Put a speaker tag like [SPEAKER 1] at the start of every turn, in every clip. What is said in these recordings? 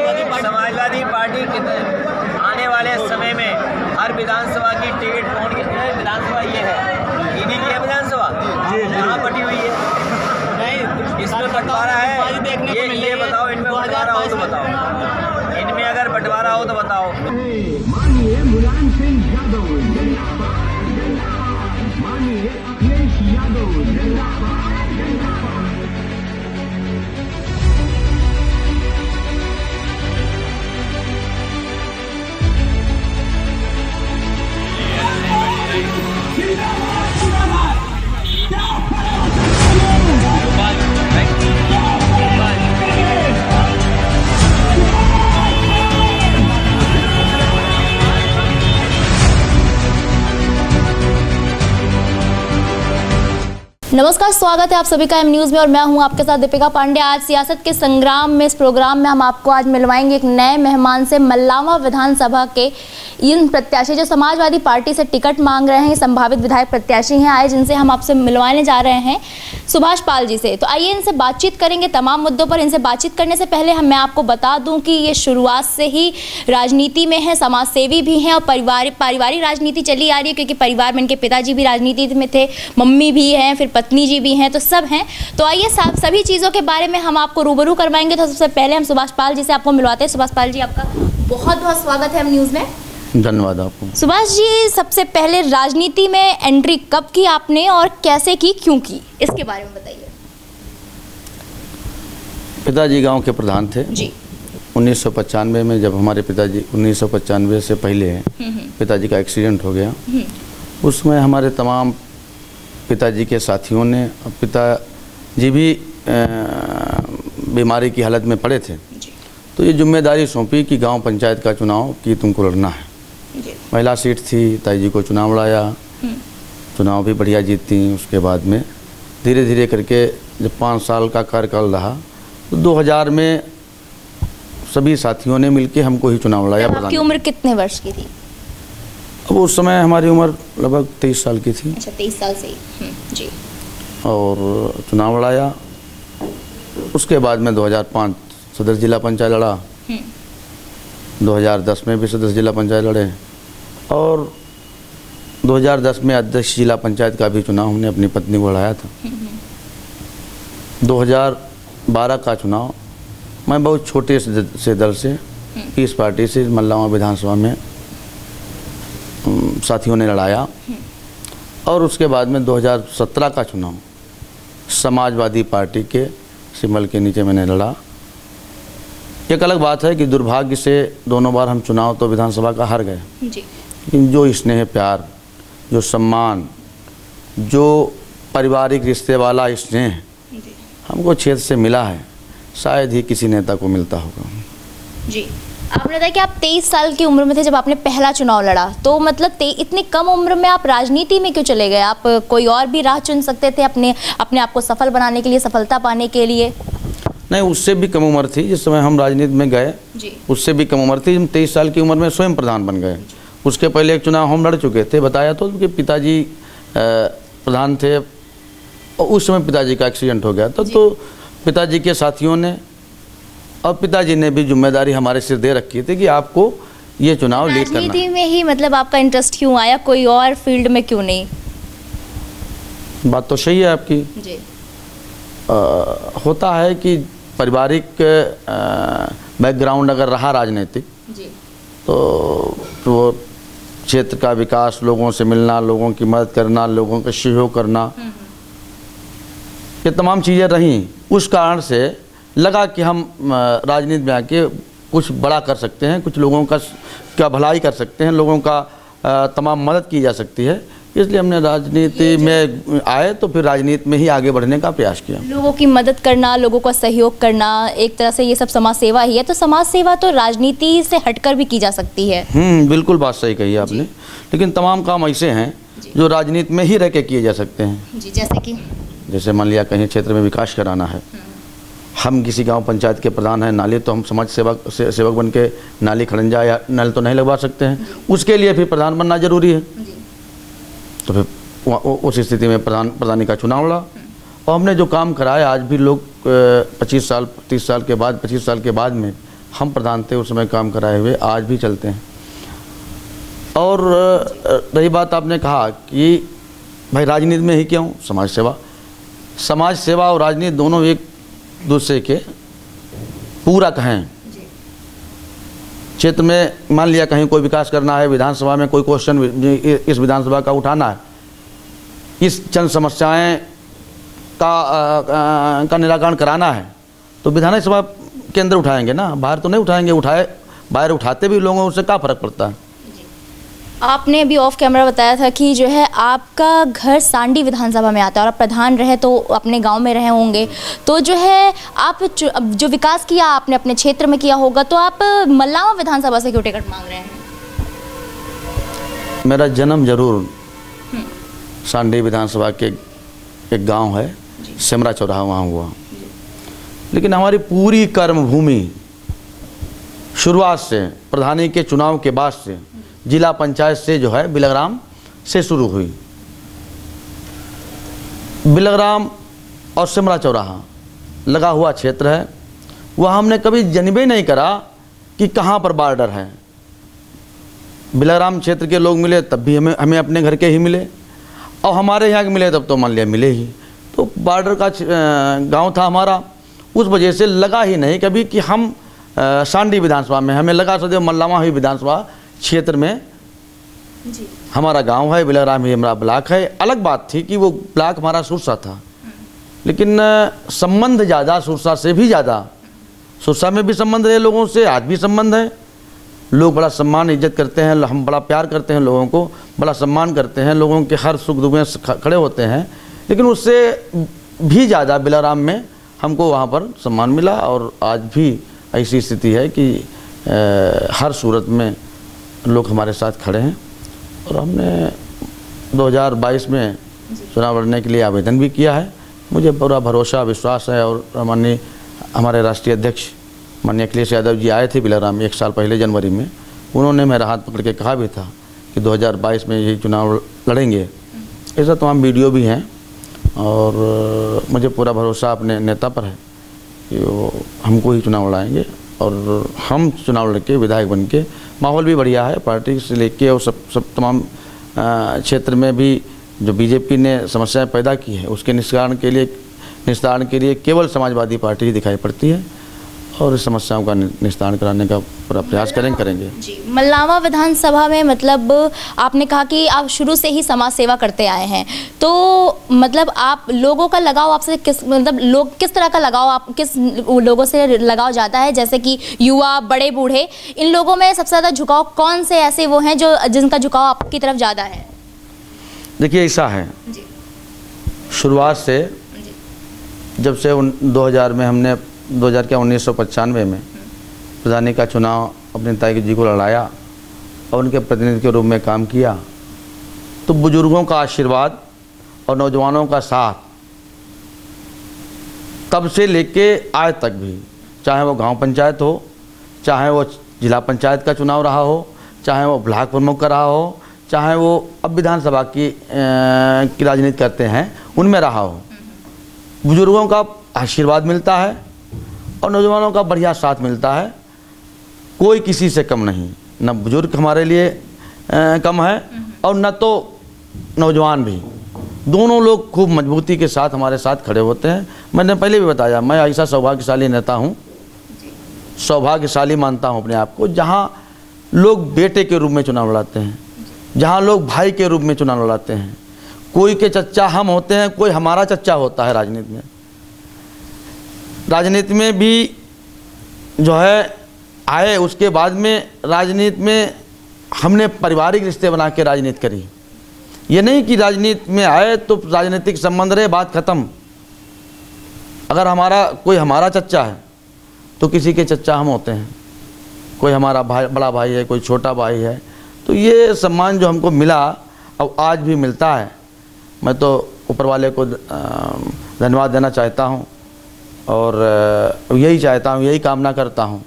[SPEAKER 1] Samajwadi party आने वाले समय में हर विधानसभा की टिकट कौन की विधानसभा ये है, इन्हीं की है विधानसभा, कहाँ बटी हुई है? नहीं, इसमें बंटवारा है। ये बताओ, इनमें बंटवारा हो तो बताओ, इनमें अगर बंटवारा हो तो बताओ।
[SPEAKER 2] माननीय मुलायम सिंह यादव जिंदाबाद, माननीय अखिलेश यादव जिंदाबाद।
[SPEAKER 3] नमस्कार, स्वागत है आप सभी का एम न्यूज़ में और मैं हूं आपके साथ दीपिका पांडे। आज सियासत के संग्राम में इस प्रोग्राम में हम आपको आज मिलवाएंगे एक नए मेहमान से। मल्लावा विधानसभा के इन प्रत्याशी जो समाजवादी पार्टी से टिकट मांग रहे हैं, संभावित विधायक प्रत्याशी हैं आए, जिनसे हम आपसे मिलवाने जा रहे हैं सुभाष पाल जी से। तो आइए इनसे बातचीत करेंगे तमाम मुद्दों पर। इनसे बातचीत करने से पहले मैं आपको बता दूं कि ये शुरुआत से ही राजनीति में है, समाज सेवी भी हैं और पारिवारिक राजनीति चली आ रही है, क्योंकि परिवार में इनके पिताजी भी राजनीति में थे, मम्मी भी हैं, फिर पत्नी जी भी हैं, तो सब हैं। तो आइए सभी चीज़ों के बारे में हम आपको रूबरू करवाएंगे। तो सबसे पहले हम सुभाष पाल जी से आपको मिलवाते हैं। सुभाष पाल जी, आपका बहुत बहुत स्वागत है एम न्यूज़ में।
[SPEAKER 4] धन्यवाद आपको।
[SPEAKER 3] सुभाष जी, सबसे पहले राजनीति में एंट्री कब की आपने और कैसे की, क्यों की, इसके बारे में बताइए।
[SPEAKER 4] पिताजी गांव के प्रधान थे
[SPEAKER 3] जी।
[SPEAKER 4] 1995 में, जब हमारे पिताजी 1995 से पहले पिताजी का एक्सीडेंट हो गया, उसमें हमारे तमाम पिताजी के साथियों ने, पिताजी भी बीमारी की हालत में पड़े थे, तो ये जिम्मेदारी सौंपी कि गांव पंचायत का चुनाव कि तुमको लड़ना है। महिला सीट थी, ताई जी को चुनाव लड़ाया, चुनाव भी बढ़िया जीती। उसके बाद में धीरे धीरे करके जब 5 साल का कार्यकाल रहा तो 2000 में सभी साथियों ने मिलकर हमको ही चुनाव लड़ाया।
[SPEAKER 3] आपकी उम्र कितने वर्ष की थी?
[SPEAKER 4] अब उस समय हमारी उम्र लगभग 23 साल की थी।
[SPEAKER 3] अच्छा, 23 साल से ही। जी।
[SPEAKER 4] और चुनाव लड़ाया। उसके बाद में 2005 सदस्य जिला पंचायत लड़ा, 2010 में भी सदस्य जिला पंचायत लड़े, और 2010 में अध्यक्ष जिला पंचायत का भी चुनाव हमने अपनी पत्नी को लड़ाया था। 2012 का चुनाव मैं बहुत छोटे से दल से, पीस पार्टी से मल्लावा विधानसभा में साथियों ने लड़ाया। और उसके बाद में 2017 का चुनाव समाजवादी पार्टी के सिंबल के नीचे मैंने लड़ा। एक अलग बात है कि दुर्भाग्य से दोनों बार हम चुनाव तो विधानसभा का हार गए, लेकिन जो स्नेह प्यार, जो सम्मान, जो पारिवारिक रिश्ते वाला स्नेह हमको क्षेत्र से मिला है, शायद ही किसी नेता को मिलता होगा। जी।
[SPEAKER 3] आपने बताया कि आप 23 साल की उम्र में थे जब आपने पहला चुनाव लड़ा, तो मतलब इतनी कम उम्र में आप राजनीति में क्यों चले गए? आप कोई और भी राह चुन सकते थे अपने आप को सफल बनाने के लिए, सफलता पाने के लिए।
[SPEAKER 4] नहीं, उससे भी कम उम्र थी जिस समय हम राजनीति में गए, उससे भी कम उम्र थी। हम 23 साल की उम्र में स्वयं प्रधान बन गए। उसके पहले एक चुनाव हम लड़ चुके थे, बताया तो कि पिताजी प्रधान थे और उस समय पिताजी का एक्सीडेंट हो गया था। तो पिताजी के साथियों ने और पिताजी ने भी जिम्मेदारी हमारे सिर दे रखी थी कि आपको ये चुनाव लीड करना है।
[SPEAKER 3] राजनीति में ही मतलब आपका इंटरेस्ट क्यों आया, कोई और फील्ड में क्यों नहीं?
[SPEAKER 4] बात तो सही है आपकी।
[SPEAKER 3] जी।
[SPEAKER 4] होता है कि पारिवारिक बैकग्राउंड अगर रहा राजनीतिक, तो वो क्षेत्र का विकास, लोगों से मिलना, लोगों की मदद करना, लोगों का सहयोग करना, ये तमाम चीज़ें रहीं। उस कारण से लगा कि हम राजनीति में आके कुछ बड़ा कर सकते हैं, कुछ लोगों का भलाई कर सकते हैं, लोगों का तमाम मदद की जा सकती है। इसलिए हमने राजनीति में आए तो फिर राजनीति में ही आगे बढ़ने का प्रयास किया।
[SPEAKER 3] लोगों की मदद करना, लोगों का सहयोग करना, एक तरह से ये सब समाज सेवा ही है। तो समाज सेवा तो राजनीति से हटकर भी की जा सकती है।
[SPEAKER 4] बिल्कुल बात सही कही आपने। लेकिन तमाम काम ऐसे हैं जो राजनीति में ही रह के किए जा सकते हैं।
[SPEAKER 3] जी, जैसे
[SPEAKER 4] मान लिया कहीं क्षेत्र में विकास कराना है, हम किसी गांव पंचायत के प्रधान हैं, नाली तो हम समाज सेवक बन के नाली खड़ंजा या नल तो नहीं लगवा सकते हैं, उसके लिए भी प्रधान बनना जरूरी है। तो फिर उस स्थिति में प्रधानी का चुनाव लड़ा और हमने जो काम कराया, आज भी लोग 25 साल 30 साल के बाद 25 साल के बाद में हम प्रधान थे उस समय काम कराए हुए, आज भी चलते हैं। और रही बात आपने कहा कि भाई राजनीति में ही क्यों, समाज सेवा और राजनीति दोनों एक दूसरे के पूरक हैं। क्षेत्र में मान लिया कहीं कोई विकास करना है, विधानसभा में कोई क्वेश्चन इस विधानसभा का उठाना है, इस जन समस्याएं का निराकरण कराना है, तो विधानसभा के अंदर उठाएंगे ना, बाहर तो नहीं उठाएंगे। बाहर उठाते भी लोगों से क्या फ़र्क पड़ता है।
[SPEAKER 3] आपने अभी ऑफ कैमरा बताया था कि जो है आपका घर सांडी विधानसभा में आता है और आप प्रधान रहे तो अपने गांव में रहे होंगे, तो जो है आप जो विकास किया आपने अपने क्षेत्र में किया होगा, तो आप मल्लावा विधानसभा से क्यों टिकट मांग रहे हैं?
[SPEAKER 4] मेरा जन्म जरूर सांडी विधानसभा के एक गांव है, सिमरा चौराहा, वहाँ हुआ, लेकिन हमारी पूरी कर्मभूमि शुरुआत से प्रधानी के चुनाव के बाद से जिला पंचायत से जो है बिलग्राम से शुरू हुई। बिलग्राम और सिमरा चौराहा लगा हुआ क्षेत्र है, वह हमने कभी जनबे नहीं करा कि कहाँ पर बॉर्डर है। बिलग्राम क्षेत्र के लोग मिले तब भी हमें अपने घर के ही मिले, और हमारे यहाँ के मिले तब तो मान लिया मिले ही। तो बॉर्डर का गांव था हमारा, उस वजह से लगा ही नहीं कभी कि हम सांडी विधानसभा में, हमें लगा सदैव मल्लावा ही विधानसभा क्षेत्र में जी हमारा गांव है, बिलग्राम ही हमारा ब्लॉक है। अलग बात थी कि वो ब्लॉक हमारा सुरसा था, लेकिन संबंध ज़्यादा सुरसा से भी ज़्यादा, सुरसा में भी संबंध है लोगों से, आज भी संबंध है। लोग बड़ा सम्मान इज्जत करते हैं, हम बड़ा प्यार करते हैं, लोगों को बड़ा सम्मान करते हैं, लोगों के हर सुख दुख में खड़े होते हैं। लेकिन उससे भी ज़्यादा बिलग्राम में हमको वहाँ पर सम्मान मिला, और आज भी ऐसी स्थिति है कि हर सूरत में लोग हमारे साथ खड़े हैं। और हमने 2022 में चुनाव लड़ने के लिए आवेदन भी किया है। मुझे पूरा भरोसा विश्वास है, और माननीय हमारे राष्ट्रीय अध्यक्ष माननीय अखिलेश यादव जी आए थे बिलग्राम 1 साल पहले जनवरी में, उन्होंने मेरा हाथ पकड़ के कहा भी था कि 2022 में यही चुनाव लड़ेंगे। ऐसा तमाम वीडियो भी हैं, और मुझे पूरा भरोसा अपने नेता पर है कि वो हमको ही चुनाव लड़ाएंगे, और हम चुनाव लड़के विधायक बन के, माहौल भी बढ़िया है पार्टी से लेके, और सब तमाम क्षेत्र में भी जो बीजेपी ने समस्याएं पैदा की है उसके निस्तारण के लिए केवल समाजवादी पार्टी ही दिखाई पड़ती है, और इस समस्याओं का निस्तारण कराने का पूरा प्रयास करेंगे
[SPEAKER 3] जी। मल्लावा विधानसभा में मतलब आपने कहा कि आप शुरू से ही समाज सेवा करते आए हैं, तो मतलब आप लोगों का लगाव आपसे किस तरह का लगाव, आप किस लोगों से लगाव जाता है, जैसे कि युवा, बड़े बूढ़े, इन लोगों में सबसे ज़्यादा झुकाव कौन से ऐसे वो हैं जो जिनका झुकाव आपकी तरफ ज़्यादा है?
[SPEAKER 4] देखिए ऐसा है, शुरुआत से जब से 2000 में हमने 1995 में प्रधानी का चुनाव अपने ताई जी को लड़ाया और उनके प्रतिनिधि के रूप में काम किया, तो बुजुर्गों का आशीर्वाद और नौजवानों का साथ तब से लेके आज तक भी, चाहे वो गांव पंचायत हो, चाहे वो जिला पंचायत का चुनाव रहा हो, चाहे वो ब्लॉक प्रमुख का रहा हो, चाहे वो अब विधानसभा की राजनीति करते हैं उनमें रहा हो, बुजुर्गों का आशीर्वाद मिलता है और नौजवानों का बढ़िया साथ मिलता है। कोई किसी से कम नहीं, न बुजुर्ग हमारे लिए कम है और न तो नौजवान भी, दोनों लोग खूब मजबूती के साथ हमारे साथ खड़े होते हैं। मैंने पहले भी बताया, मैं ऐसा सौभाग्यशाली नेता हूँ, सौभाग्यशाली मानता हूँ अपने आप को, जहाँ लोग बेटे के रूप में चुनाव लड़ाते हैं, जहाँ लोग भाई के रूप में चुनाव लड़ाते हैं। कोई के चच्चा हम होते हैं, कोई हमारा चच्चा होता है। राजनीति में भी जो है आए, उसके बाद में राजनीति में हमने पारिवारिक रिश्ते बना के राजनीति करी। ये नहीं कि राजनीति में आए तो राजनीतिक संबंध रहे, बात ख़त्म। अगर हमारा चच्चा है तो किसी के चच्चा हम होते हैं, कोई हमारा भाई, बड़ा भाई है, कोई छोटा भाई है। तो ये सम्मान जो हमको मिला और आज भी मिलता है, मैं तो ऊपर वाले को धन्यवाद देना चाहता हूँ, और यही चाहता हूँ, यही कामना करता हूँ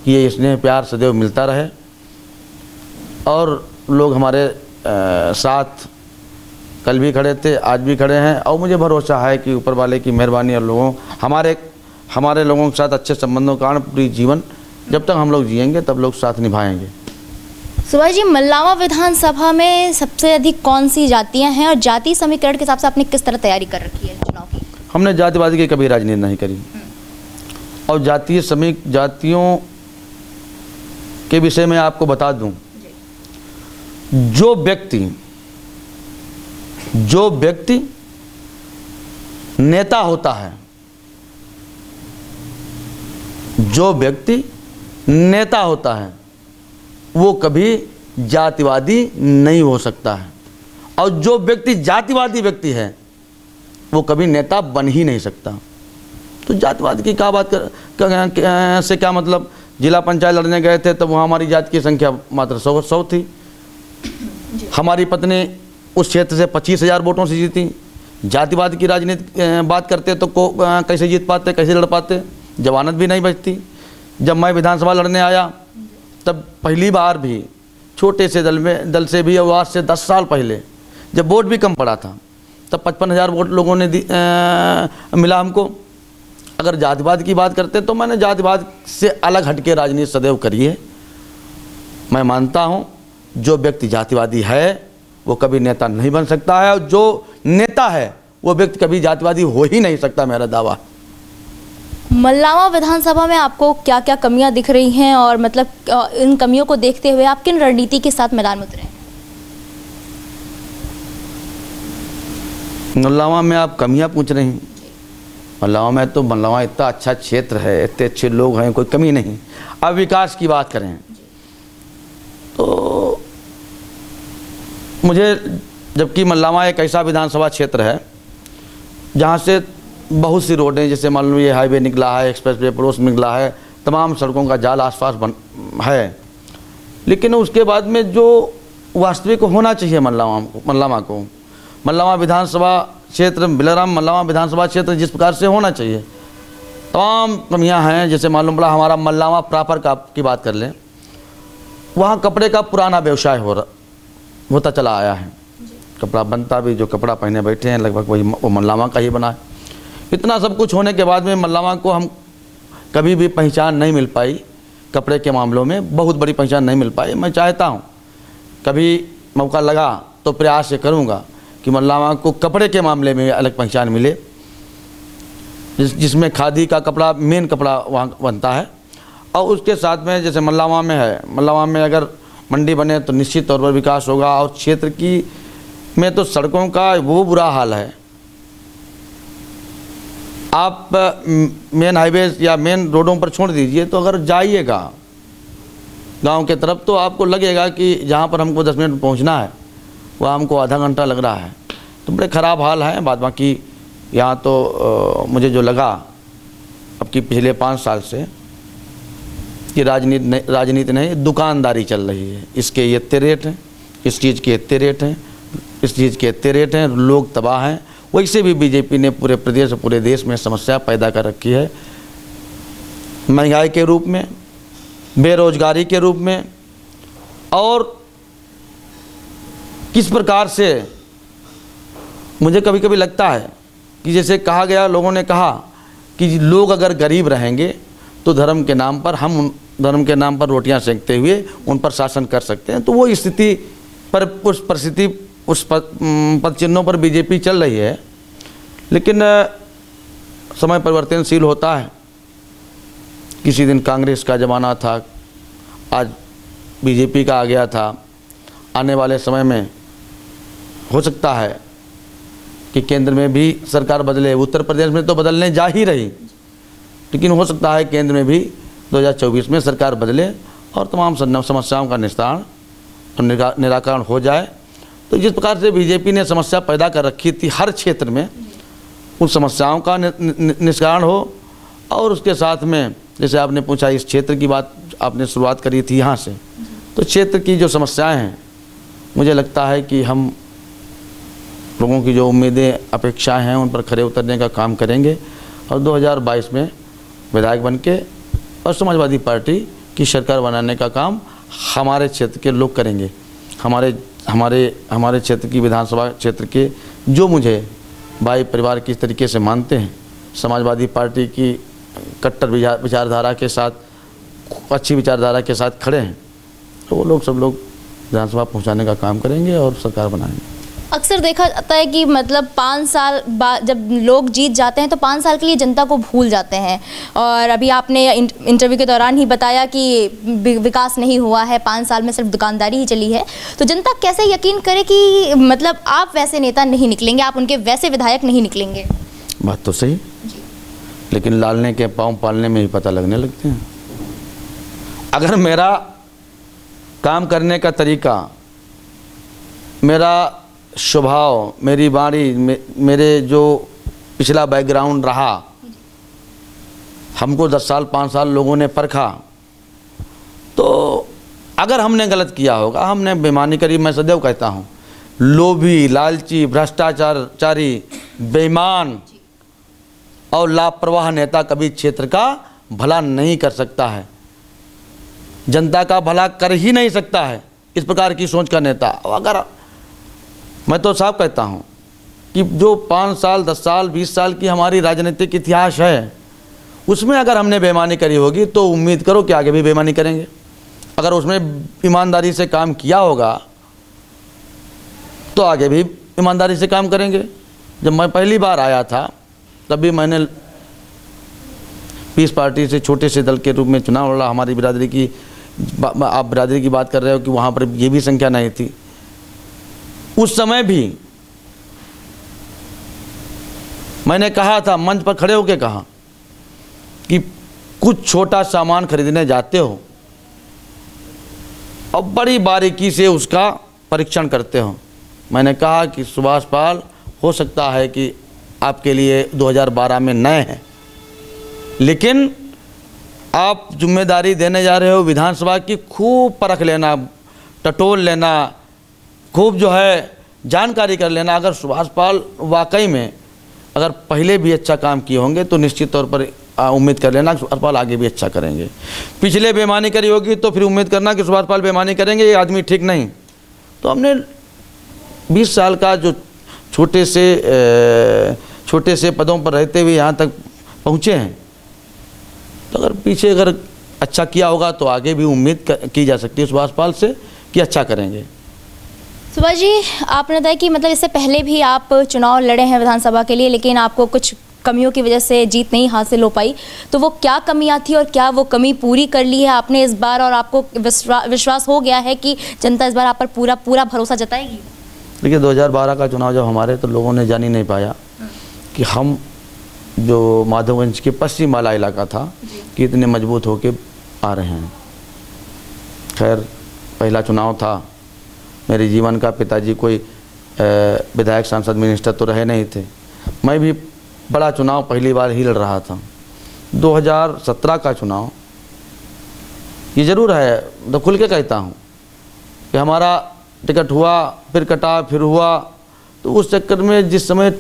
[SPEAKER 4] कि ये स्नेह प्यार सदैव मिलता रहे और लोग हमारे साथ कल भी खड़े थे, आज भी खड़े हैं। और मुझे भरोसा है कि ऊपर वाले की मेहरबानी और हमारे लोगों के साथ अच्छे संबंधों के कारण पूरी जीवन जब तक हम लोग जिएंगे तब लोग साथ निभाएंगे।
[SPEAKER 3] सुभाष जी, मल्लावा विधानसभा में सबसे अधिक कौन सी जातियां हैं और जाति समीकरण के हिसाब से आपने किस तरह तैयारी कर रखी है चुनाव की?
[SPEAKER 4] हमने जातिवादी की कभी राजनीति नहीं करी और जातियों के विषय में आपको बता दूं, जो व्यक्ति नेता होता है, जो व्यक्ति नेता होता है वो कभी जातिवादी नहीं हो सकता है, और जो व्यक्ति जातिवादी व्यक्ति है वो कभी नेता बन ही नहीं सकता। तो जातिवाद की क्या बात से क्या मतलब? जिला पंचायत लड़ने गए थे तब वहाँ हमारी जाति की संख्या मात्र 100 थी। हमारी पत्नी उस क्षेत्र से 25,000 वोटों से जीती। जातिवाद की राजनीति बात करते तो कैसे जीत पाते, कैसे लड़ पाते? जमानत भी नहीं बचती। जब मैं विधानसभा लड़ने आया तब पहली बार भी छोटे से दल से भी, आज से 10 साल पहले जब वोट भी कम पड़ा था तब 55,000 वोट लोगों ने मिला हमको। अगर जातिवाद की बात करते तो मैंने जातिवाद से अलग हटके राजनीति सदैव करी है। मैं मानता हूँ जो व्यक्ति जातिवादी है वो कभी नेता नहीं बन सकता है, और जो नेता है वो व्यक्ति कभी जातिवादी हो ही नहीं सकता, मेरा दावा।
[SPEAKER 3] मल्लावा विधानसभा में आपको क्या क्या कमियां दिख रही हैं और मतलब इन कमियों को देखते हुए आप किन रणनीति के साथ मैदान में उतरे हैं?
[SPEAKER 4] मल्लावा में आप कमियां पूछ रही हैं। मल्लावा इतना अच्छा क्षेत्र है, इतने अच्छे लोग हैं, कोई कमी नहीं। अब विकास की बात करें तो मुझे, जबकि मल्लावा एक ऐसा विधानसभा क्षेत्र है जहाँ से बहुत सी रोडें, जैसे मान लो ये हाईवे निकला है, एक्सप्रेस वे पड़ोस निकला है, तमाम सड़कों का जाल आसपास है, लेकिन उसके बाद में जो वास्तविक होना चाहिए मल्लावा विधानसभा क्षेत्र, बिलराम मल्लावा विधानसभा क्षेत्र जिस प्रकार से होना चाहिए, तमाम कमियां हैं। जैसे मालूम पड़ा हमारा मल्लावा प्रॉपर की बात कर लें, वहाँ कपड़े का पुराना व्यवसाय होता चला आया है। कपड़ा बनता भी, जो कपड़ा पहने बैठे हैं लगभग वही वो मल्लावा का ही बना है। इतना सब कुछ होने के बाद में मल्लावा को हम कभी भी पहचान नहीं मिल पाई, कपड़े के मामलों में बहुत बड़ी पहचान नहीं मिल पाई। मैं चाहता हूँ कभी मौका लगा तो प्रयास ये करूँगा कि मल्लावा को कपड़े के मामले में अलग पहचान मिले, जिसमें खादी का कपड़ा मेन कपड़ा वहाँ बनता है। और उसके साथ में जैसे मल्लावा में है, मल्लावा में अगर मंडी बने तो निश्चित तौर पर विकास होगा। और क्षेत्र की में तो सड़कों का वो बुरा हाल है, आप मेन हाईवे या मेन रोडों पर छोड़ दीजिए तो अगर जाइएगा गांव के तरफ तो आपको लगेगा कि जहां पर हमको 10 मिनट में पहुंचना है वह हमको आधा घंटा लग रहा है। तो बड़े ख़राब हाल हैं। बाद बाकी यहाँ तो मुझे जो लगा अब कि पिछले 5 साल से कि राजनीति नहीं दुकानदारी चल रही है। इसके ये इतने रेट हैं, इस चीज़ के इतने रेट हैं, इस चीज़ के इतने रेट हैं, लोग तबाह हैं। वैसे भी बीजेपी ने पूरे प्रदेश और पूरे देश में समस्या पैदा कर रखी है, महंगाई के रूप में, बेरोजगारी के रूप में। और किस प्रकार से मुझे कभी कभी लगता है कि जैसे कहा गया, लोगों ने कहा कि लोग अगर गरीब रहेंगे तो धर्म के नाम पर रोटियां सेंकते हुए उन पर शासन कर सकते हैं। तो वो स्थिति पर उस पद चिन्हों पर बीजेपी चल रही है। लेकिन समय परिवर्तनशील होता है। किसी दिन कांग्रेस का ज़माना था, आज बीजेपी का आ गया था। आने वाले समय में हो सकता है कि केंद्र में भी सरकार बदले। उत्तर प्रदेश में तो बदलने जा ही रही, लेकिन हो सकता है केंद्र में भी 2024 में सरकार बदले और तमाम समस्याओं का निराकरण हो जाए। तो जिस प्रकार से बीजेपी ने समस्या पैदा कर रखी थी हर क्षेत्र में, उन समस्याओं का निष्करण हो। और उसके साथ में जैसे आपने पूछा, इस क्षेत्र की बात आपने शुरुआत करी थी यहाँ से, तो क्षेत्र की जो समस्याएं हैं, मुझे लगता है कि हम लोगों की जो उम्मीदें अपेक्षाएं हैं उन पर खरे उतरने का काम करेंगे और 2022 में विधायक बनके और समाजवादी पार्टी की सरकार बनाने का काम हमारे क्षेत्र के लोग करेंगे। हमारे क्षेत्र की विधानसभा क्षेत्र के जो मुझे भाई परिवार किस तरीके से मानते हैं, समाजवादी पार्टी की कट्टर विचारधारा के साथ अच्छी विचारधारा के साथ खड़े हैं, तो वो लोग सब लोग विधानसभा पहुंचाने का काम करेंगे और सरकार बनाएंगे।
[SPEAKER 3] अक्सर देखा जाता है कि मतलब 5 साल बाद जब लोग जीत जाते हैं तो 5 साल के लिए जनता को भूल जाते हैं, और अभी आपने इंटरव्यू के दौरान ही बताया कि विकास नहीं हुआ है, 5 साल में सिर्फ दुकानदारी ही चली है। तो जनता कैसे यकीन करे कि मतलब आप वैसे नेता नहीं निकलेंगे, आप उनके वैसे विधायक नहीं निकलेंगे?
[SPEAKER 4] बात तो सही, लेकिन लालने के पाँव पालने में ही पता लगने लगते हैं। अगर मेरा काम करने का तरीका, मेरा स्वभाव, मेरी वाणी, मेरे जो पिछला बैकग्राउंड रहा, हमको 10 साल 5 साल लोगों ने परखा, तो अगर हमने गलत किया होगा, हमने बेईमानी करी, मैं सदैव कहता हूँ लोभी, लालची, भ्रष्टाचारी, बेईमान और लापरवाह नेता कभी क्षेत्र का भला नहीं कर सकता है, जनता का भला कर ही नहीं सकता है। इस प्रकार की सोच का नेता, अगर मैं तो साफ कहता हूँ कि जो 5 साल 10 साल 20 साल की हमारी राजनीतिक इतिहास है, उसमें अगर हमने बेईमानी करी होगी तो उम्मीद करो कि आगे भी बेईमानी करेंगे। अगर उसमें ईमानदारी से काम किया होगा तो आगे भी ईमानदारी से काम करेंगे। जब मैं पहली बार आया था तभी मैंने पीस पार्टी से छोटे से दल के रूप में चुनाव लड़ा। हमारी बिरादरी की, आप बिरादरी की बात कर रहे हो कि वहाँ पर ये भी संख्या नहीं थी। उस समय भी मैंने कहा था, मंच पर खड़े होकर कहा कि कुछ छोटा सामान खरीदने जाते हो और बड़ी बारीकी से उसका परीक्षण करते हो। मैंने कहा कि सुभाष पाल, हो सकता है कि आपके लिए 2012 में नए हैं, लेकिन आप जिम्मेदारी देने जा रहे हो विधानसभा की, खूब परख लेना, टटोल लेना, खूब जो है जानकारी कर लेना। अगर सुभाष पाल वाकई में अगर पहले भी अच्छा काम किए होंगे तो निश्चित तौर पर उम्मीद कर लेना कि सुभाष पाल आगे भी अच्छा करेंगे। पिछले बेईमानी करी होगी तो फिर उम्मीद करना कि सुभाष पाल बेईमानी करेंगे, ये आदमी ठीक नहीं। तो हमने 20 साल का जो छोटे से पदों पर रहते हुए यहाँ तक पहुँचे हैं, तो अगर पीछे अगर अच्छा किया होगा तो आगे भी उम्मीद की जा सकती है सुभाष पाल से कि अच्छा करेंगे।
[SPEAKER 3] सुभाष जी, आपने बताया कि मतलब इससे पहले भी आप चुनाव लड़े हैं विधानसभा के लिए, लेकिन आपको कुछ कमियों की वजह से जीत नहीं हासिल हो पाई। तो वो क्या कमियां थी और क्या वो कमी पूरी कर ली है आपने इस बार, और आपको विश्वास हो गया है कि जनता इस बार आप पर पूरा भरोसा जताएगी?
[SPEAKER 4] देखिए, 2012 का चुनाव जब हमारे, तो लोगों ने जान ही नहीं पाया कि हम जो माधवगंज के पश्चिम वाला इलाका था कि इतने मजबूत होके आ रहे हैं। खैर, पहला चुनाव था मेरे जीवन का। पिताजी कोई विधायक, सांसद, मिनिस्टर तो रहे नहीं थे। मैं भी बड़ा चुनाव पहली बार ही लड़ रहा था। 2017 का चुनाव, ये ज़रूर है, तो खुल के कहता हूँ कि हमारा टिकट हुआ, फिर कटा, फिर हुआ, तो उस चक्कर में जिस समय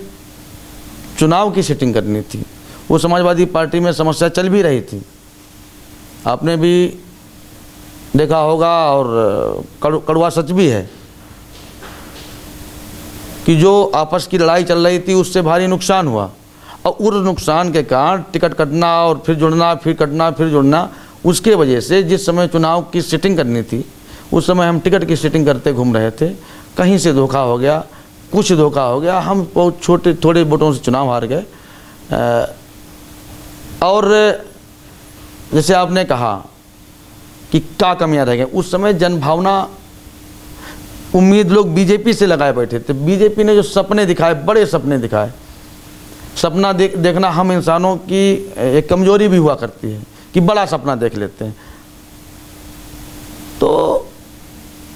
[SPEAKER 4] चुनाव की सेटिंग करनी थी, वो समाजवादी पार्टी में समस्या चल भी रही थी। आपने भी देखा होगा और कड़वा सच भी है कि जो आपस की लड़ाई चल रही थी उससे भारी नुकसान हुआ, और उस नुकसान के कारण टिकट कटना और फिर जुड़ना, फिर कटना, फिर जुड़ना, उसके वजह से जिस समय चुनाव की सेटिंग करनी थी उस समय हम टिकट की सेटिंग करते घूम रहे थे। कहीं से धोखा हो गया, कुछ धोखा हो गया, हम बहुत थोड़े वोटों से चुनाव हार गए। और जैसे आपने कहा कि क्या कमियां रह गई, उस समय जनभावना, उम्मीद लोग बीजेपी से लगाए बैठे थे। बीजेपी ने जो सपने दिखाए, बड़े सपने दिखाए, सपना देखना हम इंसानों की एक कमजोरी भी हुआ करती है कि बड़ा सपना देख लेते हैं। तो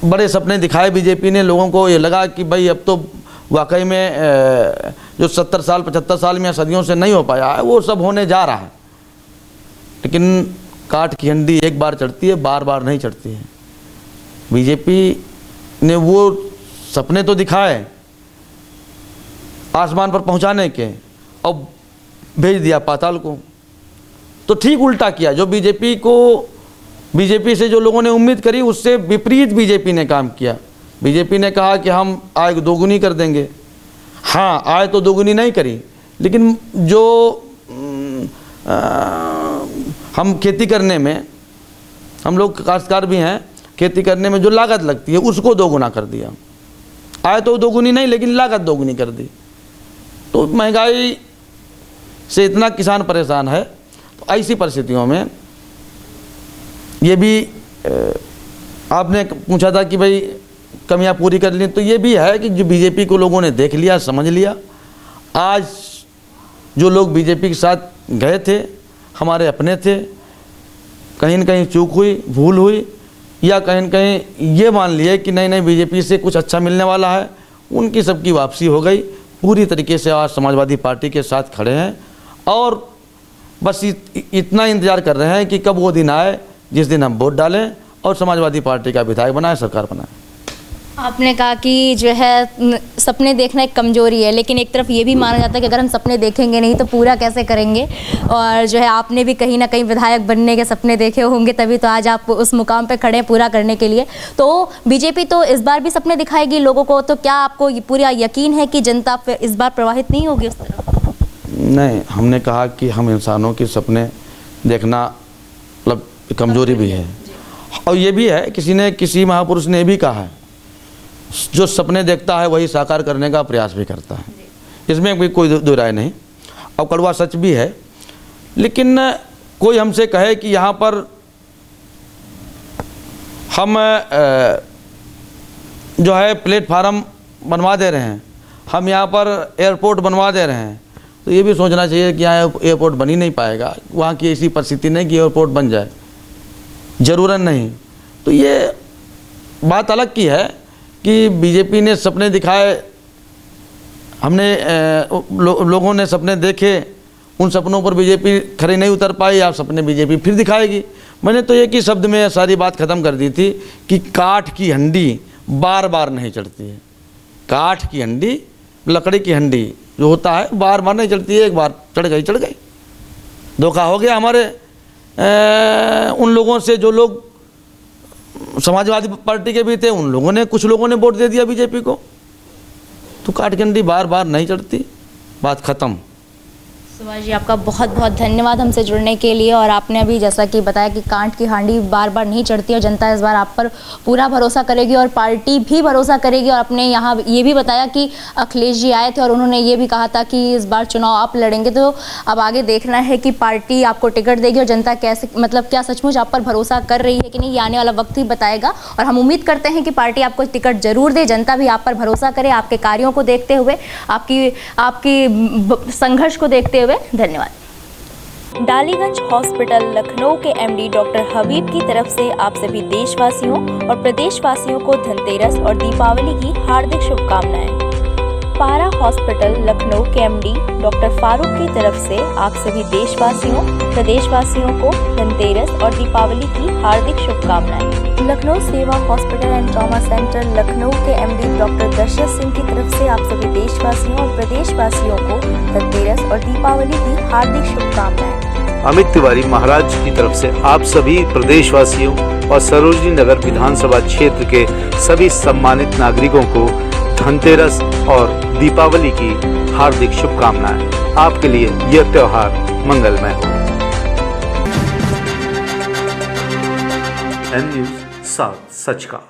[SPEAKER 4] बड़े सपने दिखाए बीजेपी ने, लोगों को ये लगा कि भाई अब तो वाकई में जो 70 साल 75 साल में सदियों से नहीं हो पाया है वो सब होने जा रहा है। लेकिन काठ की हंडी एक बार चढ़ती है, बार बार नहीं चढ़ती है। बीजेपी ने वो सपने तो दिखाए आसमान पर पहुंचाने के, और भेज दिया पाताल को। तो ठीक उल्टा किया, जो बीजेपी से जो लोगों ने उम्मीद करी उससे विपरीत बीजेपी ने काम किया। बीजेपी ने कहा कि हम आय दोगुनी कर देंगे। हाँ, आय तो दोगुनी नहीं करी, लेकिन जो हम खेती करने में हम लोग काश्तकार भी हैं, खेती करने में जो लागत लगती है उसको 2 गुना कर दिया। आय तो 2 गुनी नहीं, लेकिन लागत 2 गुनी कर दी। तो महंगाई से इतना किसान परेशान है। तो ऐसी परिस्थितियों में ये भी आपने पूछा था कि भाई कमियां पूरी कर ली, तो ये भी है कि जो बीजेपी को लोगों ने देख लिया, समझ लिया। आज जो लोग बीजेपी के साथ गए थे, हमारे अपने थे, कहीं न कहीं चूक हुई, भूल हुई, या कहीं न कहीं ये मान लिए कि नहीं नहीं बीजेपी से कुछ अच्छा मिलने वाला है, उनकी सबकी वापसी हो गई। पूरी तरीके से आज समाजवादी पार्टी के साथ खड़े हैं और बस इतना इंतज़ार कर रहे हैं कि कब वो दिन आए जिस दिन हम वोट डालें और समाजवादी पार्टी का विधायक बनाए, सरकार बनाए।
[SPEAKER 3] आपने कहा कि जो है सपने देखना एक कमजोरी है, लेकिन एक तरफ ये भी माना जाता है कि अगर हम सपने देखेंगे नहीं तो पूरा कैसे करेंगे। और जो है आपने भी कहीं ना कहीं विधायक बनने के सपने देखे होंगे, तभी तो आज आप उस मुकाम पे खड़े हैं पूरा करने के लिए। तो बीजेपी तो इस बार भी सपने दिखाएगी लोगों को, तो क्या आपको पूरा यकीन है कि जनता इस बार प्रभावित नहीं होगी उस तरह?
[SPEAKER 4] नहीं, हमने कहा कि हम इंसानों के सपने देखना मतलब कमजोरी भी है, और ये भी है किसी महापुरुष ने भी कहा है, जो सपने देखता है वही साकार करने का प्रयास भी करता है। इसमें भी कोई दो राय नहीं, और कड़वा सच भी है। लेकिन कोई हमसे कहे कि यहाँ पर हम जो है प्लेटफार्म बनवा दे रहे हैं, हम यहाँ पर एयरपोर्ट बनवा दे रहे हैं, तो ये भी सोचना चाहिए कि यहाँ एयरपोर्ट बन ही नहीं पाएगा। वहाँ की ऐसी परिस्थिति नहीं कि एयरपोर्ट बन जाए, ज़रूरत नहीं। तो ये बात अलग की है कि बीजेपी ने सपने दिखाए, हमने लोगों ने सपने देखे, उन सपनों पर बीजेपी खरी नहीं उतर पाई, आप सपने बीजेपी फिर दिखाएगी। मैंने तो एक ही शब्द में सारी बात ख़त्म कर दी थी कि काठ की हंडी बार बार नहीं चढ़ती है। काठ की हंडी, लकड़ी की हंडी जो होता है बार बार नहीं चढ़ती है, एक बार चढ़ गई। धोखा हो गया हमारे उन लोगों से जो लोग समाजवादी पार्टी के भी थे, उन लोगों ने, कुछ लोगों ने वोट दे दिया बीजेपी को। तो काट की हंडी बार बार नहीं चढ़ती, बात ख़त्म।
[SPEAKER 3] सुभाष जी, आपका बहुत बहुत धन्यवाद हमसे जुड़ने के लिए। और आपने अभी जैसा कि बताया कि कांट की हांडी बार बार नहीं चढ़ती और जनता इस बार आप पर पूरा भरोसा करेगी और पार्टी भी भरोसा करेगी। और आपने यहाँ ये भी बताया कि अखिलेश जी आए थे और उन्होंने ये भी कहा था कि इस बार चुनाव आप लड़ेंगे। तो अब आगे देखना है कि पार्टी आपको टिकट देगी और जनता कैसे, मतलब क्या सचमुच आप पर भरोसा कर रही है कि नहीं, ये आने वाला वक्त ही बताएगा। और हम उम्मीद करते हैं कि पार्टी आपको टिकट जरूर दे, जनता भी आप पर भरोसा करे, आपके कार्यों को देखते हुए, आपकी संघर्ष को देखते हुए। धन्यवाद। डालीगंज हॉस्पिटल लखनऊ के एमडी डॉक्टर हबीब की तरफ से आप सभी देशवासियों और प्रदेशवासियों को धनतेरस और दीपावली की हार्दिक शुभकामनाएं। पारा हॉस्पिटल लखनऊ के एमडी डॉक्टर फारूक की तरफ से आप सभी देशवासियों प्रदेशवासियों को धनतेरस और दीपावली की हार्दिक शुभकामनाएं। लखनऊ सेवा hospital and trauma centre Lucknow के एमडी डॉक्टर दशरथ सिंह की तरफ से आप सभी देशवासियों और प्रदेशवासियों को धनतेरस और दीपावली की हार्दिक शुभकामनाएं।
[SPEAKER 5] अमित तिवारी महाराज की तरफ से आप सभी प्रदेशवासियों और सरोजनी नगर विधानसभा क्षेत्र के सभी सम्मानित नागरिकों को धनतेरस और दीपावली की हार्दिक शुभकामनाएं। आपके लिए यह त्योहार मंगलमय हो। एन न्यूज़ साउथ सच का।